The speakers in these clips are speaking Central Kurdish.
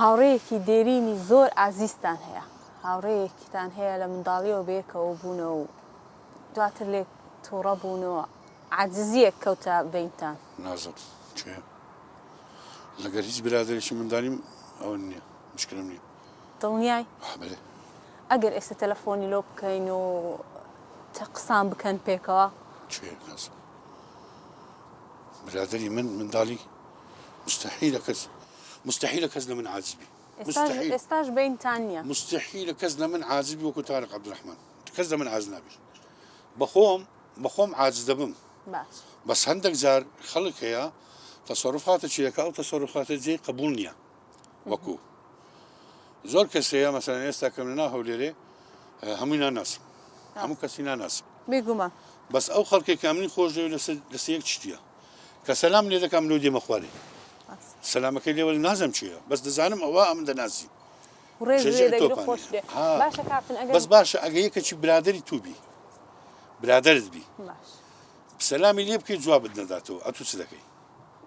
هاوڕێیەکی دێرینی زۆر ئازیزتان هەیە، هاوڕێیەکتان هەیە لە منداڵیەوە بێکەوە بوونەوە و دواتر لێک تووڕە بوونەوە عاجزیەک کەوتە بینتان؟ نازم چێ لەگەر هیچ برادێکی منداڵیم ئەوە نییە، مشکلم نییە. دڵنیای؟ بەێ ئەگەر ئێستا تەلەفۆنی لۆ بکەین و قسان بکەن پێکەوە چێ نازم برادری من منداڵی مستحيل كز من عازبي مستحيل ئێستاش بینتان نییە؟ مستحيل كز من عازبي وكو طارق عبد الرحمن كز من عازنابي بخوم عاجز دبم باش بس هندك زار خلق هي تصرفات شيكا او تصرفات زي قبول نية وكو زور كسيا مثلا يستكملنا هوليري همينا ناس همو كسينا ناس بيقوما بس او خلق كاملين خوش لسيك تشتيا كسلام لي ذاك عملوا دي مخوالي سلامك اللي ولا نازم شيء بس دزانم أواء من دنازي وريزي خوش دي باشا كابتن أجل بس باشا أجيك شي برادري توبي برادر بي باش بسلامي اللي يبكي جواب نداتو أتو صدقي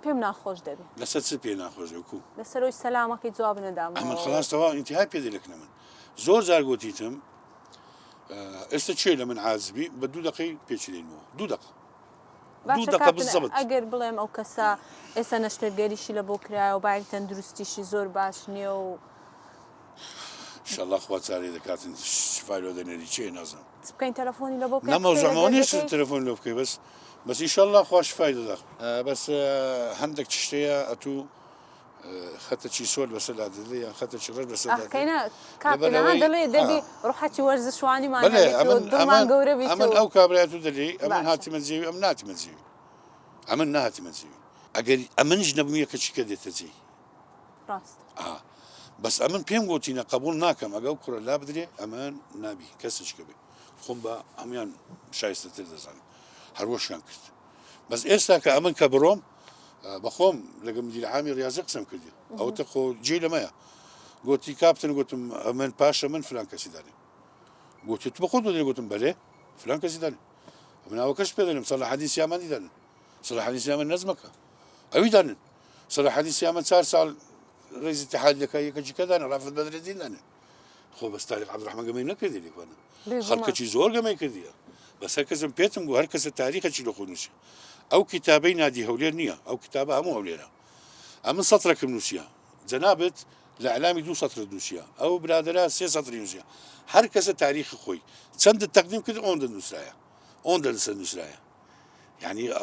بيم ناخوش دبي لست بي ناخوش وكو لسروي سلامك جواب ندام أما خلاص توا انتهاء بيدي لك نمن زور زار قوتيتم استشيله من عازبي بدو دقي بيشلين مو دو دقة باشا كابتن أجر بلام أو كسا ئێستا نەشتەرگەریشی لە بۆ کرایەوە باوی تەندروستیشی زۆر باش نییە و انشاءالله خوا چارەی دەکاتن شفای لۆ دەنێری چێ نازم بکەین تەلەفۆنی لە بۆ بکەین نەمەوزەمەوە نیست تەلەفۆن لۆ بکەی بەس انشاءالله خوا شفای دەدا بەس هەندێک شتەیە ئەتوو خەتە چی سۆل بەسەر دەدەی یان خەتە چی ڕەش بەسەر دەکەینە کاپتنەها دەڵێ دەبی ڕوحەتی وەرزشوانیمان هەبێت دڵمان گەورە بیت ئەمن ئەو کابرایەت و دەلێ ئەمن هاتیمە جێوی ئەم ناتیمە جێوی ئەمن نهاتیمە جێوی ئەگەر ئەمنش نەبوویە کە چیکە دێتە جێ ڕاست بەس ئەمن پێم گوتینە قبول ناکەم ئەگە ئەو کوڕە لا بدرێ ئەمان نابی کەسشکە بێ خۆم بە هەمویان شایستەتر دەزانم هەروەشیان کرد بەس ئێستا کە ئەمن کە بڕۆم بەخۆم لەگە مدیری عامی ریاضە قسەم کردی ئەوتە خۆ جێ لەمەیە گوتی کاپتن گوتم ئەمن پاشە من فلان کەسی دانێ گوتی تو بەخۆت دەڵێ گوتم بەلێ فلان کەسی دانێ من ئەوەکەش پێ دەڵێم سەڵاح حەدیث یامانی دانن سەڵاح حەدیث یامان نەزمەکە ئەوی دانن سەڵاح حەدیث یامان 4 ساڵ رئیس اتحاد لەکە یەکەجیکە دانن ڕافت بەدرەدین دانن خۆ بەس طارق عەبدوڕەحمان گەمەی نەکردی لێکوانە خەڵکەکی زۆر گەمەی کردیە بەس هەر کەسم پێتم گوت هەر کەسە تاریخەکی لە خۆ نووسی ئەو کتابەی نادی هەولێر نییە ئەو کتابە هەموو هەولێرە ئەمن سەترەکەم نووسیە جەنابەت لە ئەعلامی 2 سەتر نووسیە ئەو برادەرە 3 سەتری نووسیە هەر کەسە تاریخی خۆی چەندە تەقدیم کرد ئەوەندە نووسرایە ئەوەندە لەسەر نووسرایە يعني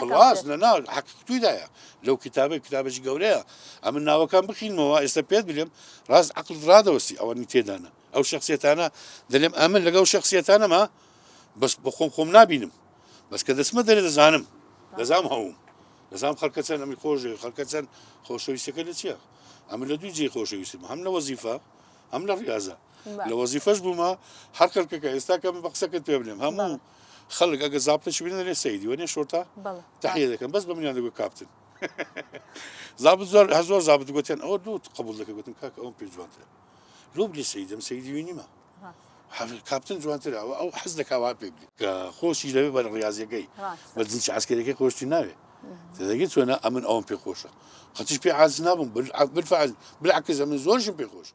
خلاص لا حق تويدايا لو كتابش جوريا أما الناو كان بخين موا استبيت بليم راس عقل رادة وسي أو نتيد أنا أو شخصية أنا دليم أمن لقوا شخصية أنا ما بس بخوم نابينم بس كده اسمه دليل زانم لازم هوم لازم خلقتنا أمي خوش خلقتنا خوش ويسكلتيا أما لدو جي خوش ويسم هم وظيفة هم رياضة لوظيفة بما حركة كاستاكم بقسكت بيبلم هم خلق اگه ضابطه شو بينا ليه سيدي وين شرطه تحيه لكم بس بمن يقول كابتن ضابط زور هزور ضابط قلت انا او دو قبول لك قلت كاك او بيجوانت لو بلي سيدي سيدي ويني ما كابتن جوانت او حزلك او بيبلي خوشي لبي بر رياضي جاي بدنش عسكري كي خوش تناوي تلاقيت وانا امن اون بي خوشه خاطرش بي عازنابهم بالفعل بالعكس من زورش بي خوش